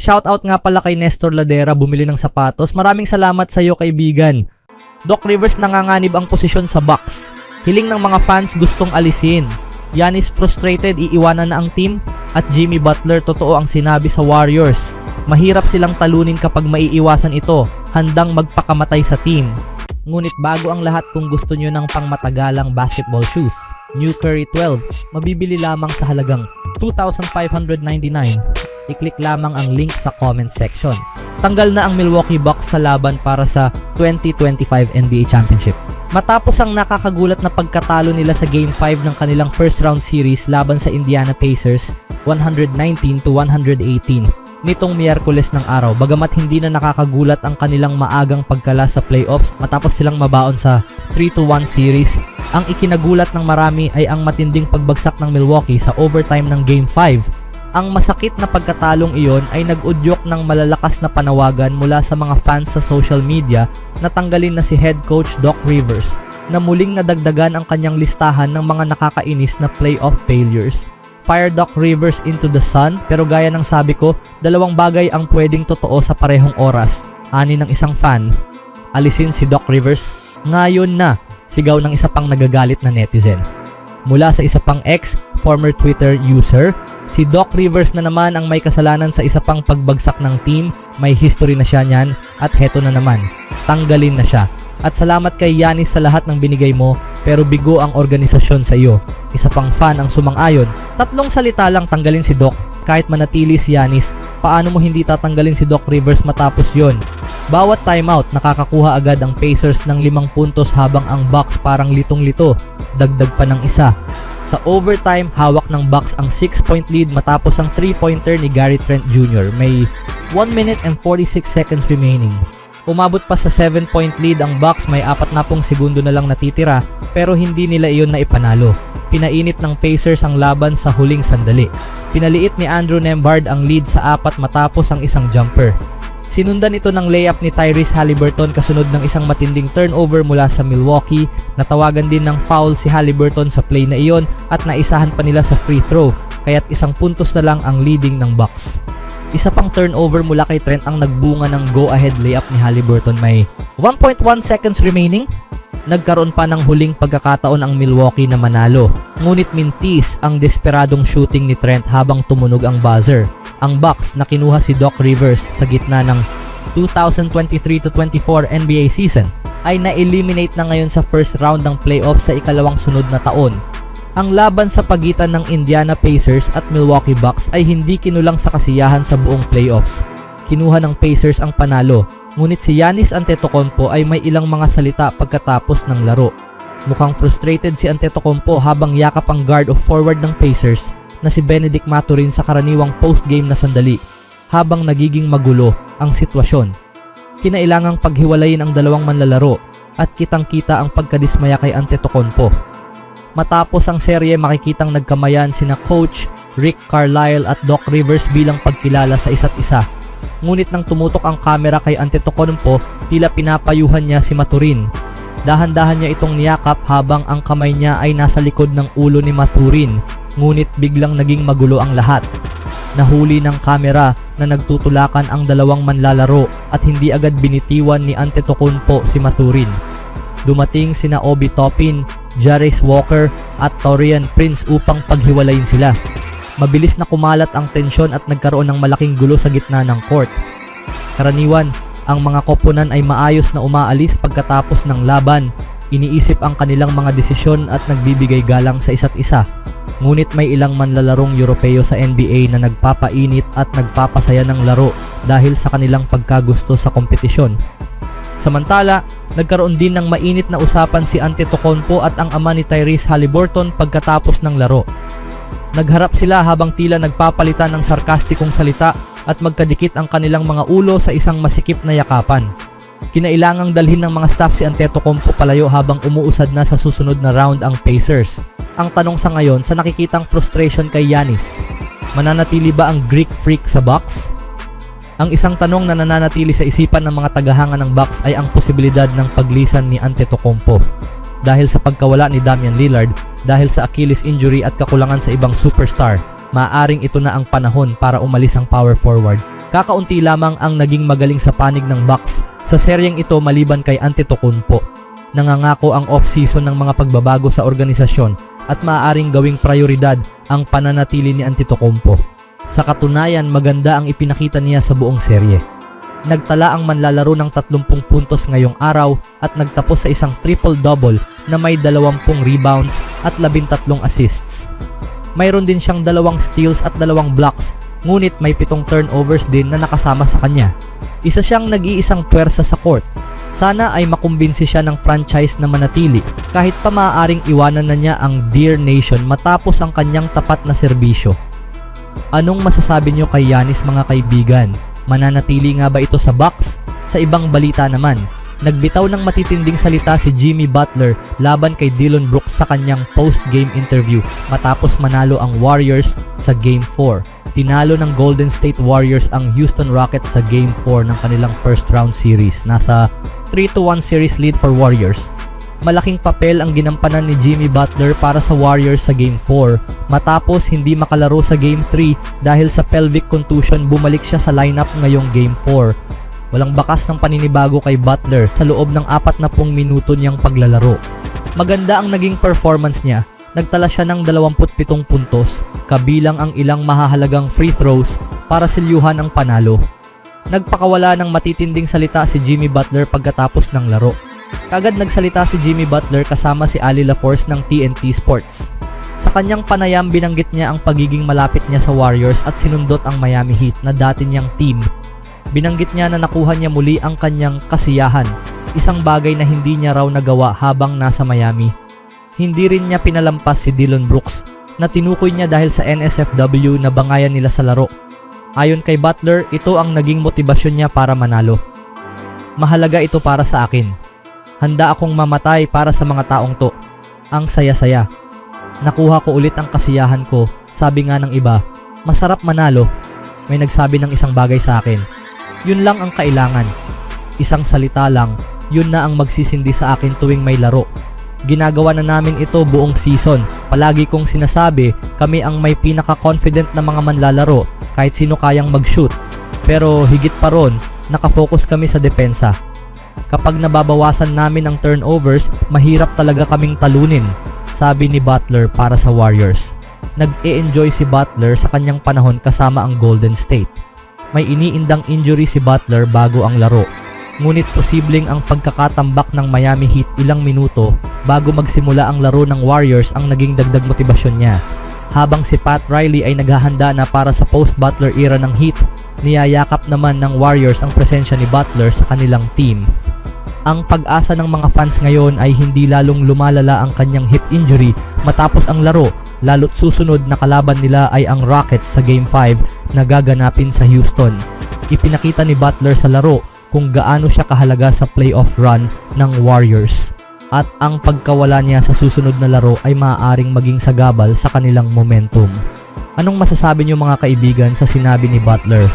Shoutout nga pala kay Nestor Ladera, bumili ng sapatos. Maraming salamat sa iyo, kaibigan. Doc Rivers nanganganib ang posisyon sa Bucks. Hiling ng mga fans gustong alisin. Giannis frustrated, iiwanan na ang team. At Jimmy Butler, totoo ang sinabi sa Warriors. Mahirap silang talunin kapag maiiwasan ito. Handang magpakamatay sa team. Ngunit bago ang lahat, kung gusto nyo ng pangmatagalang basketball shoes, New Curry 12, mabibili lamang sa halagang $2,599. I-click lamang ang link sa comment section. Tanggal na ang Milwaukee Bucks sa laban para sa 2025 NBA Championship. Matapos ang nakakagulat na pagkatalo nila sa Game 5 ng kanilang first round series laban sa Indiana Pacers, 119-118. Nitong Miyerkules ng araw, bagamat hindi na nakakagulat ang kanilang maagang pagkala sa playoffs matapos silang mabaon sa 3-1 series, ang ikinagulat ng marami ay ang matinding pagbagsak ng Milwaukee sa overtime ng Game 5. Ang masakit na pagkatalong iyon ay nag-udyok ng malalakas na panawagan mula sa mga fans sa social media na tanggalin na si head coach Doc Rivers, na muling nadagdagan ang kanyang listahan ng mga nakakainis na playoff failures. Fire Doc Rivers into the sun, pero gaya ng sabi ko, dalawang bagay ang pwedeng totoo sa parehong oras. Ani ng isang fan, alisin si Doc Rivers ngayon na, sigaw ng isa pang nagagalit na netizen. Mula sa isa pang ex, former Twitter user, si Doc Rivers na naman ang may kasalanan sa isa pang pagbagsak ng team, may history na siya niyan, at heto na naman, tanggalin na siya. At salamat kay Giannis sa lahat ng binigay mo, pero bigo ang organisasyon sa iyo. Isa pang fan ang sumang-ayon, 3 salita lang, tanggalin si Doc. Kahit manatili si Giannis, paano mo hindi tatanggalin si Doc Rivers matapos yon? Bawat timeout, nakakakuha agad ang Pacers ng 5 puntos habang ang Bucks parang litong-lito, dagdag pa ng isa. Sa overtime, hawak ng Bucks ang 6-point lead matapos ang 3-pointer ni Gary Trent Jr. May 1 minute and 46 seconds remaining. Umabot pa sa 7-point lead ang Bucks, may 40 segundo na lang natitira, pero hindi nila iyon na ipanalo. Pinainit ng Pacers ang laban sa huling sandali. Pinaliit ni Andrew Nembhard ang lead sa 4 matapos ang isang jumper. Sinundan ito ng layup ni Tyrese Haliburton kasunod ng isang matinding turnover mula sa Milwaukee. Natawagan din ng foul si Haliburton sa play na iyon at naisahan pa nila sa free throw, kaya't 1 puntos na lang ang leading ng Bucks. Isa pang turnover mula kay Trent ang nagbunga ng go-ahead layup ni Haliburton. May 1.1 seconds remaining. Nagkaroon pa ng huling pagkakataon ang Milwaukee na manalo, ngunit mintis ang desperadong shooting ni Trent habang tumunog ang buzzer. Ang Bucks na kinuha si Doc Rivers sa gitna ng 2023-24 NBA season ay na-eliminate na ngayon sa first round ng playoffs sa ikalawang sunod na taon. Ang laban sa pagitan ng Indiana Pacers at Milwaukee Bucks ay hindi kinulang sa kasiyahan sa buong playoffs. Kinuha ng Pacers ang panalo, ngunit si Giannis Antetokounmpo ay may ilang mga salita pagkatapos ng laro. Mukhang frustrated si Antetokounmpo habang yakap ang guard of forward ng Pacers na si Bennedict Mathurin sa karaniwang post-game na sandali habang nagiging magulo ang sitwasyon. Kinailangang paghiwalayin ang dalawang manlalaro at kitang-kita ang pagkadismaya kay Antetokounmpo. Matapos ang serye, makikitang nagkamayan sina Coach Rick Carlisle at Doc Rivers bilang pagkilala sa isa't isa. Ngunit nang tumutok ang kamera kay Antetokounmpo, tila pinapayuhan niya si Mathurin. Dahan-dahan niya itong niyakap habang ang kamay niya ay nasa likod ng ulo ni Mathurin. Ngunit biglang naging magulo ang lahat. Nahuli ng kamera na nagtutulakan ang dalawang manlalaro at hindi agad binitiwan ni Antetokounmpo si Mathurin. Dumating sina Obi Toppin, Jarace Walker at Taurean Prince upang paghiwalayin sila. Mabilis na kumalat ang tensyon at nagkaroon ng malaking gulo sa gitna ng court. Karaniwan, ang mga koponan ay maayos na umaalis pagkatapos ng laban. Iniisip ang kanilang mga desisyon at nagbibigay galang sa isa't isa. Ngunit may ilang manlalarong Europeo sa NBA na nagpapainit at nagpapasaya ng laro dahil sa kanilang pagkagusto sa kompetisyon. Samantala, nagkaroon din ng mainit na usapan si Antetokounmpo at ang ama ni Tyrese Haliburton pagkatapos ng laro. Nagharap sila habang tila nagpapalitan ng sarkastikong salita at magkadikit ang kanilang mga ulo sa isang masikip na yakapan. Kinailangang dalhin ng mga staff si Antetokounmpo palayo habang umuusad na sa susunod na round ang Pacers. Ang tanong sa ngayon, sa nakikitang frustration kay Giannis, mananatili ba ang Greek Freak sa Bucks? Ang isang tanong na nananatili sa isipan ng mga tagahanga ng Bucks ay ang posibilidad ng paglisan ni Antetokounmpo. Dahil sa pagkawala ni Damian Lillard, dahil sa Achilles injury at kakulangan sa ibang superstar, maaaring ito na ang panahon para umalis ang power forward. Kakaunti lamang ang naging magaling sa panig ng Bucks sa seryeng ito maliban kay Antetokounmpo. Nangangako ang off-season ng mga pagbabago sa organisasyon at maaaring gawing prioridad ang pananatili ni Antetokounmpo. Sa katunayan, maganda ang ipinakita niya sa buong serye. Nagtala ang manlalaro ng 30 puntos ngayong araw at nagtapos sa isang triple-double na may 20 rebounds at 13 assists. Mayroon din siyang 2 steals at 2 blocks, ngunit may 7 turnovers din na nakasama sa kanya. Isa siyang nag-iisang puwersa sa court. Sana ay makumbinsi siya ng franchise na manatili kahit pa maaaring iwanan na niya ang Deer Nation matapos ang kanyang tapat na serbisyo. Anong masasabi niyo kay Giannis mga kaibigan? Mananatili nga ba ito sa Bucks? Sa ibang balita naman, nagbitaw ng matitinding salita si Jimmy Butler laban kay Dillon Brooks sa kanyang post-game interview matapos manalo ang Warriors sa Game 4. Tinalo ng Golden State Warriors ang Houston Rockets sa Game 4 ng kanilang first round series. Nasa 3-1 series lead for Warriors. Malaking papel ang ginampanan ni Jimmy Butler para sa Warriors sa Game 4 matapos hindi makalaro sa Game 3 dahil sa pelvic contusion. Bumalik siya sa lineup ngayong Game 4. Walang bakas ng paninibago kay Butler sa loob ng 40 minuto niyang paglalaro. Maganda ang naging performance niya. Nagtala siya ng 27 puntos, kabilang ang ilang mahahalagang free throws para silyuhan ang panalo. Nagpakawala ng matitinding salita si Jimmy Butler pagkatapos ng laro. Kagad nagsalita si Jimmy Butler kasama si Ali LaForce ng TNT Sports. Sa kanyang panayam, binanggit niya ang pagiging malapit niya sa Warriors at sinundot ang Miami Heat na dati niyang team. Binanggit niya na nakuha niya muli ang kanyang kasiyahan, isang bagay na hindi niya raw nagawa habang nasa Miami. Hindi rin niya pinalampas si Dillon Brooks na tinukoy niya dahil sa NSFW na bangayan nila sa laro. Ayon kay Butler, ito ang naging motibasyon niya para manalo. Mahalaga ito para sa akin. Handa akong mamatay para sa mga taong to. Ang saya-saya. Nakuha ko ulit ang kasiyahan ko. Sabi nga ng iba, masarap manalo. May nagsabi ng isang bagay sa akin. Yun lang ang kailangan. Isang salita lang, yun na ang magsisindi sa akin tuwing may laro. Ginagawa na namin ito buong season. Palagi kong sinasabi, kami ang may pinaka-confident na mga manlalaro kahit sino kayang mag-shoot. Pero higit pa ron, nakafocus kami sa depensa. Kapag nababawasan namin ang turnovers, mahirap talaga kaming talunin, sabi ni Butler para sa Warriors. Nag-e-enjoy si Butler sa kanyang panahon kasama ang Golden State. May iniindang injury si Butler bago ang laro. Ngunit posibleng ang pagkakatambak ng Miami Heat ilang minuto bago magsimula ang laro ng Warriors ang naging dagdag motibasyon niya. Habang si Pat Riley ay naghahanda na para sa post-Butler era ng Heat, niyayakap naman ng Warriors ang presensya ni Butler sa kanilang team. Ang pag-asa ng mga fans ngayon ay hindi lalong lumalala ang kanyang hip injury matapos ang laro, lalo't susunod na kalaban nila ay ang Rockets sa Game 5 na gaganapin sa Houston. Ipinakita ni Butler sa laro kung gaano siya kahalaga sa playoff run ng Warriors at ang pagkawala niya sa susunod na laro ay maaaring maging sagabal sa kanilang momentum. Anong masasabi niyo mga kaibigan sa sinabi ni Butler?